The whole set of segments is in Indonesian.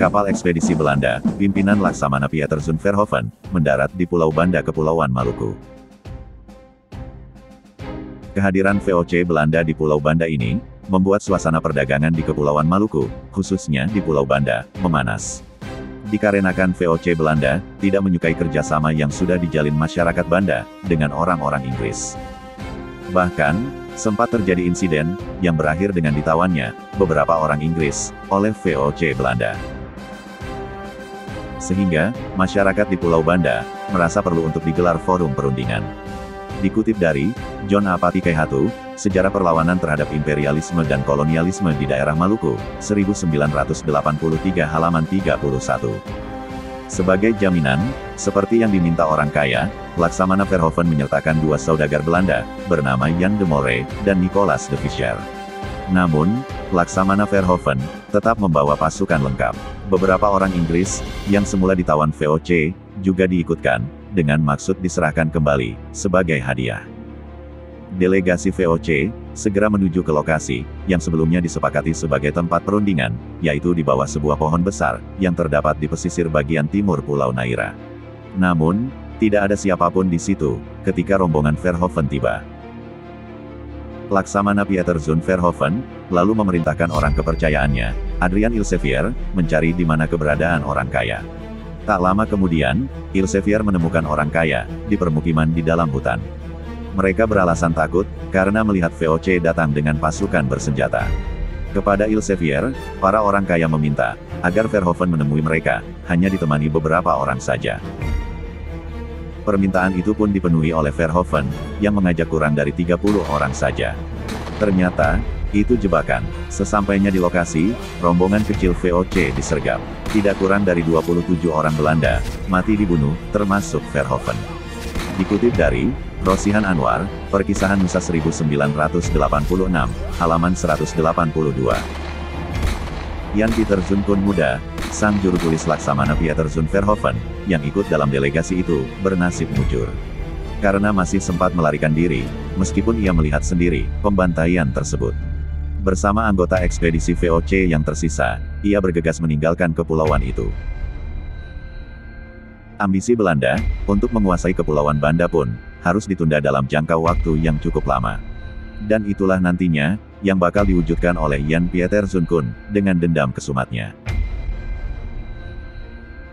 Kapal ekspedisi Belanda, pimpinan Laksamana Pieter Zoon Verhoeven, mendarat di Pulau Banda Kepulauan Maluku. Kehadiran VOC Belanda di Pulau Banda ini, membuat suasana perdagangan di Kepulauan Maluku, khususnya di Pulau Banda, memanas. Dikarenakan VOC Belanda, tidak menyukai kerjasama yang sudah dijalin masyarakat Banda, dengan orang-orang Inggris. Bahkan, sempat terjadi insiden, yang berakhir dengan ditawannya, beberapa orang Inggris, oleh VOC Belanda. Sehingga, masyarakat di Pulau Banda, merasa perlu untuk digelar forum perundingan. Dikutip dari John Apati Keihatu, Sejarah Perlawanan Terhadap Imperialisme dan Kolonialisme di Daerah Maluku, 1983 halaman 31. Sebagai jaminan, seperti yang diminta orang kaya, Laksamana Verhoeven menyertakan dua saudagar Belanda, bernama Jan de Moray dan Nicolas de Visser. Namun, Laksamana Verhoeven tetap membawa pasukan lengkap. Beberapa orang Inggris, yang semula ditawan VOC, juga diikutkan, dengan maksud diserahkan kembali, sebagai hadiah. Delegasi VOC, segera menuju ke lokasi, yang sebelumnya disepakati sebagai tempat perundingan, yaitu di bawah sebuah pohon besar, yang terdapat di pesisir bagian timur Pulau Naira. Namun, tidak ada siapapun di situ, ketika rombongan Verhoeven tiba. Laksamana Pieter Zoon Verhoeven, lalu memerintahkan orang kepercayaannya, Adrian Elsevier, mencari di mana keberadaan orang kaya. Tak lama kemudian, Elsevier menemukan orang kaya, di permukiman di dalam hutan. Mereka beralasan takut, karena melihat VOC datang dengan pasukan bersenjata. Kepada Elsevier, para orang kaya meminta, agar Verhoeven menemui mereka, hanya ditemani beberapa orang saja. Permintaan itu pun dipenuhi oleh Verhoeven, yang mengajak kurang dari 30 orang saja. Ternyata, itu jebakan. Sesampainya di lokasi, rombongan kecil VOC disergap. Tidak kurang dari 27 orang Belanda, mati dibunuh, termasuk Verhoeven. Dikutip dari Rosihan Anwar, Perkisahan Nusa 1986, halaman 182. Jan Pieter Zoon Koen muda, sang juru tulis Laksamana Pieter Zoon Verhoeven, yang ikut dalam delegasi itu, bernasib mujur. Karena masih sempat melarikan diri, meskipun ia melihat sendiri pembantaian tersebut. Bersama anggota ekspedisi VOC yang tersisa, ia bergegas meninggalkan kepulauan itu. Ambisi Belanda, untuk menguasai Kepulauan Banda pun, harus ditunda dalam jangka waktu yang cukup lama. Dan itulah nantinya, yang bakal diwujudkan oleh Jan Pieter Zoon Koen, dengan dendam kesumatnya.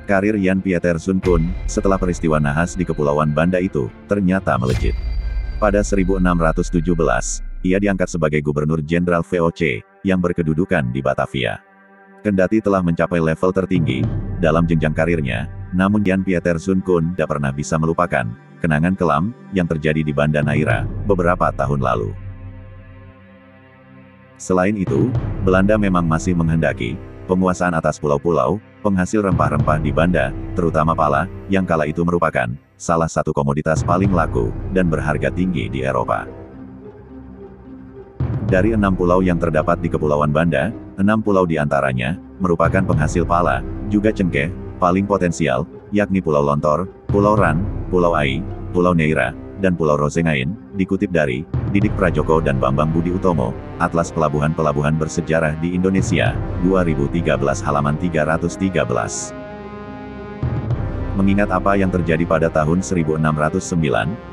Karir Jan Pieter Zoon Koen, setelah peristiwa nahas di Kepulauan Banda itu, ternyata melejit. Pada 1617, ia diangkat sebagai Gubernur Jenderal VOC, yang berkedudukan di Batavia. Kendati telah mencapai level tertinggi, dalam jenjang karirnya, namun Jan Pieter Zoon Koen tidak pernah bisa melupakan, kenangan kelam, yang terjadi di Banda Naira, beberapa tahun lalu. Selain itu, Belanda memang masih menghendaki, penguasaan atas pulau-pulau, penghasil rempah-rempah di Banda, terutama pala, yang kala itu merupakan, salah satu komoditas paling laku, dan berharga tinggi di Eropa. Dari 6 pulau yang terdapat di Kepulauan Banda, 6 pulau di antaranya, merupakan penghasil pala, juga cengkeh, paling potensial, yakni Pulau Lontor, Pulau Ran, Pulau Ai, Pulau Neira, dan Pulau Rozengain, dikutip dari Didik Prajoko dan Bambang Budi Utomo, Atlas Pelabuhan-Pelabuhan Bersejarah di Indonesia, 2013 halaman 313. Mengingat apa yang terjadi pada tahun 1609,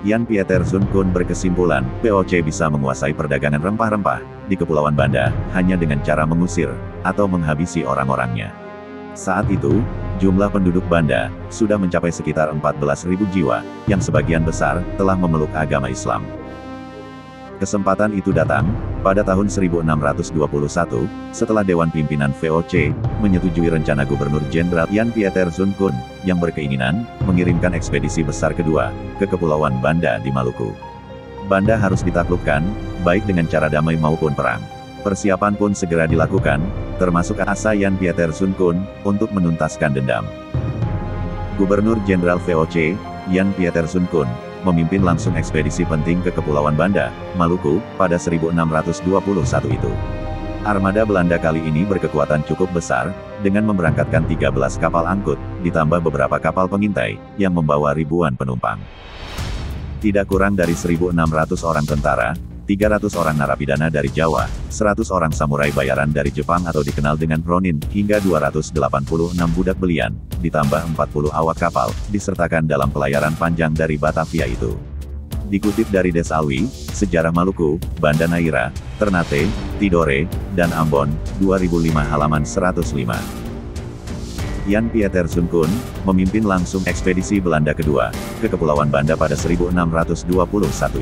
Jan Pieter Zoon Koen berkesimpulan, VOC bisa menguasai perdagangan rempah-rempah, di Kepulauan Banda, hanya dengan cara mengusir, atau menghabisi orang-orangnya. Saat itu, jumlah penduduk Banda, sudah mencapai sekitar 14.000 jiwa, yang sebagian besar, telah memeluk agama Islam. Kesempatan itu datang, pada tahun 1621, setelah Dewan Pimpinan VOC, menyetujui rencana Gubernur Jenderal Jan Pieter Zoon Koen, yang berkeinginan, mengirimkan ekspedisi besar kedua, ke Kepulauan Banda di Maluku. Banda harus ditaklukkan, baik dengan cara damai maupun perang. Persiapan pun segera dilakukan, termasuk asa Jan Pieter Zoon Koen, untuk menuntaskan dendam. Gubernur Jenderal VOC, Jan Pieter Zoon Koen, memimpin langsung ekspedisi penting ke Kepulauan Banda, Maluku, pada 1621 itu. Armada Belanda kali ini berkekuatan cukup besar, dengan memberangkatkan 13 kapal angkut, ditambah beberapa kapal pengintai, yang membawa ribuan penumpang. Tidak kurang dari 1.600 orang tentara, 300 orang narapidana dari Jawa, 100 orang samurai bayaran dari Jepang atau dikenal dengan Ronin, hingga 286 budak belian, ditambah 40 awak kapal, disertakan dalam pelayaran panjang dari Batavia itu. Dikutip dari Des Alwi, Sejarah Maluku, Banda Neira, Ternate, Tidore, dan Ambon, 2005 halaman 105. Jan Pieter Zoon Koen, memimpin langsung ekspedisi Belanda kedua, ke Kepulauan Banda pada 1621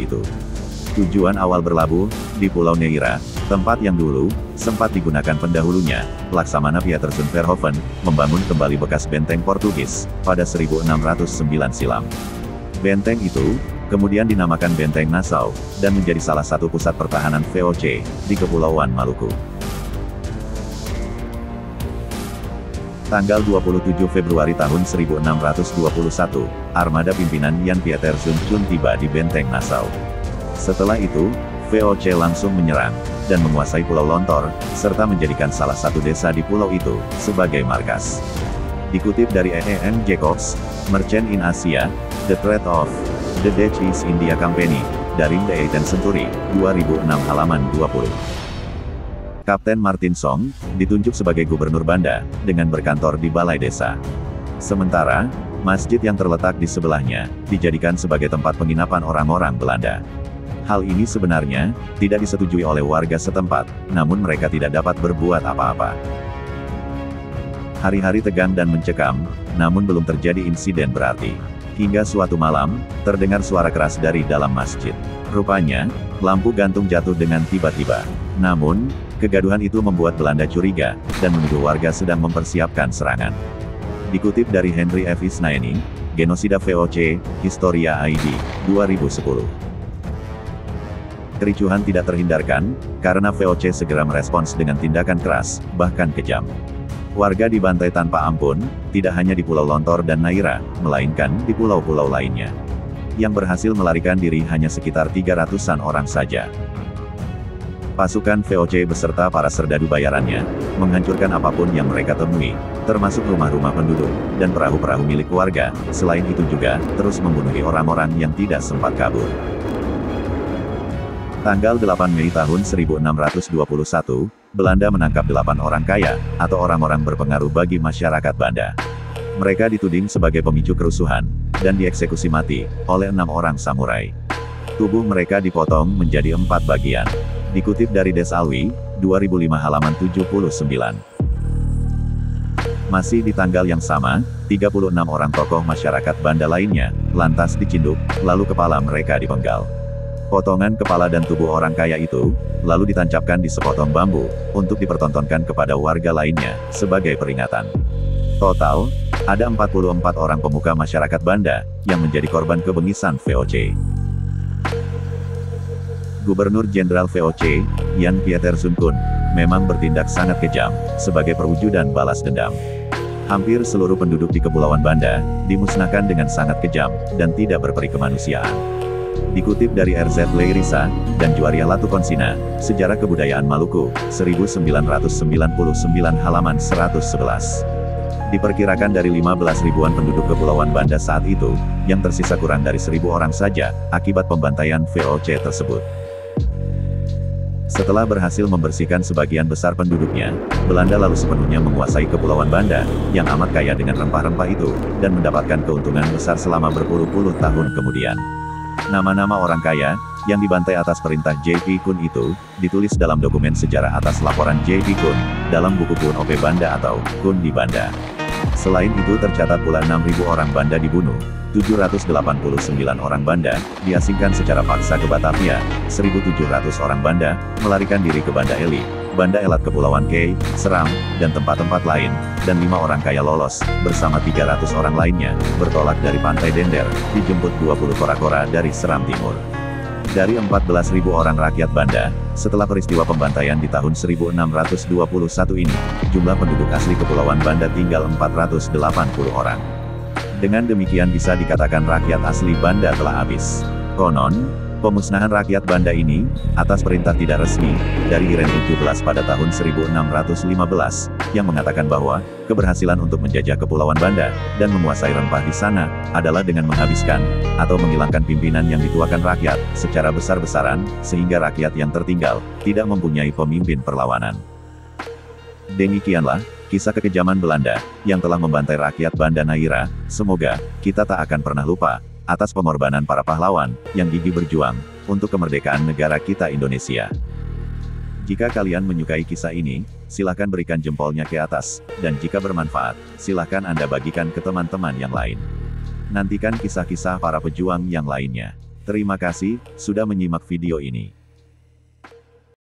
itu. Tujuan awal berlabuh, di Pulau Neira, tempat yang dulu, sempat digunakan pendahulunya, Laksamana Pieter Zoon Verhoeven, membangun kembali bekas benteng Portugis, pada 1609 silam. Benteng itu, kemudian dinamakan Benteng Nassau, dan menjadi salah satu pusat pertahanan VOC, di Kepulauan Maluku. Tanggal 27 Februari tahun 1621, armada pimpinan Jan Pieter Zoon Koen tiba di Benteng Nassau. Setelah itu, VOC langsung menyerang, dan menguasai Pulau Lontor, serta menjadikan salah satu desa di pulau itu, sebagai markas. Dikutip dari E.E.N. Jacobs, Merchant in Asia, The Threat of the Dutch East India Company, dari The 18th Century, 2006 halaman 20. Kapten Martin Song, ditunjuk sebagai gubernur Banda, dengan berkantor di Balai Desa. Sementara, masjid yang terletak di sebelahnya, dijadikan sebagai tempat penginapan orang-orang Belanda. Hal ini sebenarnya, tidak disetujui oleh warga setempat, namun mereka tidak dapat berbuat apa-apa. Hari-hari tegang dan mencekam, namun belum terjadi insiden berarti. Hingga suatu malam, terdengar suara keras dari dalam masjid. Rupanya, lampu gantung jatuh dengan tiba-tiba. Namun, kegaduhan itu membuat Belanda curiga, dan menuduh warga sedang mempersiapkan serangan. Dikutip dari Henry F. Isnaini, Genosida VOC, Historia ID, 2010. Kericuhan tidak terhindarkan, karena VOC segera merespons dengan tindakan keras, bahkan kejam. Warga dibantai tanpa ampun, tidak hanya di Pulau Lontor dan Neira, melainkan di pulau-pulau lainnya. Yang berhasil melarikan diri hanya sekitar 300-an orang saja. Pasukan VOC beserta para serdadu bayarannya, menghancurkan apapun yang mereka temui, termasuk rumah-rumah penduduk, dan perahu-perahu milik warga. Selain itu juga, terus membunuh orang-orang yang tidak sempat kabur. Tanggal 8 Mei tahun 1621, Belanda menangkap 8 orang kaya, atau orang-orang berpengaruh bagi masyarakat Banda. Mereka dituding sebagai pemicu kerusuhan, dan dieksekusi mati, oleh 6 orang samurai. Tubuh mereka dipotong menjadi 4 bagian. Dikutip dari Des Alwi, 2005 halaman 79. Masih di tanggal yang sama, 36 orang tokoh masyarakat Banda lainnya, lantas dicinduk, lalu kepala mereka dipenggal. Potongan kepala dan tubuh orang kaya itu, lalu ditancapkan di sepotong bambu, untuk dipertontonkan kepada warga lainnya, sebagai peringatan. Total, ada 44 orang pemuka masyarakat Banda, yang menjadi korban kebengisan VOC. Gubernur Jenderal VOC, Jan Pieter Zoon Koen, memang bertindak sangat kejam, sebagai perwujudan balas dendam. Hampir seluruh penduduk di Kepulauan Banda, dimusnahkan dengan sangat kejam, dan tidak berperi kemanusiaan. Dikutip dari RZ Leirisa, dan Juaria Latukonsina, Sejarah Kebudayaan Maluku, 1999 halaman 111. Diperkirakan dari 15 ribuan penduduk Kepulauan Banda saat itu, yang tersisa kurang dari 1.000 orang saja, akibat pembantaian VOC tersebut. Setelah berhasil membersihkan sebagian besar penduduknya, Belanda lalu sepenuhnya menguasai Kepulauan Banda, yang amat kaya dengan rempah-rempah itu, dan mendapatkan keuntungan besar selama berpuluh-puluh tahun kemudian. Nama-nama orang kaya, yang dibantai atas perintah J.P. Koen itu, ditulis dalam dokumen sejarah atas laporan J.P. Koen, dalam buku Koen OP Banda atau Koen di Banda. Selain itu tercatat pula 6.000 orang Banda dibunuh, 789 orang Banda, diasingkan secara paksa ke Batavia, 1.700 orang Banda, melarikan diri ke Banda Eli, Banda Elat Kepulauan Kei, Seram, dan tempat-tempat lain, dan 5 orang kaya lolos, bersama 300 orang lainnya, bertolak dari Pantai Dender, dijemput 20 kora-kora dari Seram Timur. Dari 14.000 orang rakyat Banda, setelah peristiwa pembantaian di tahun 1621 ini, jumlah penduduk asli Kepulauan Banda tinggal 480 orang. Dengan demikian bisa dikatakan rakyat asli Banda telah habis. Konon, Pemusnahan rakyat Banda ini, atas perintah tidak resmi, dari Iren 17 pada tahun 1615, yang mengatakan bahwa, keberhasilan untuk menjajah Kepulauan Banda, dan menguasai rempah di sana, adalah dengan menghabiskan, atau menghilangkan pimpinan yang dituakan rakyat, secara besar-besaran, sehingga rakyat yang tertinggal, tidak mempunyai pemimpin perlawanan. Demikianlah, kisah kekejaman Belanda, yang telah membantai rakyat Banda Neira. Semoga, kita tak akan pernah lupa, atas pengorbanan para pahlawan, yang gigih berjuang, untuk kemerdekaan negara kita Indonesia. Jika kalian menyukai kisah ini, silahkan berikan jempolnya ke atas, dan jika bermanfaat, silahkan Anda bagikan ke teman-teman yang lain. Nantikan kisah-kisah para pejuang yang lainnya. Terima kasih, sudah menyimak video ini.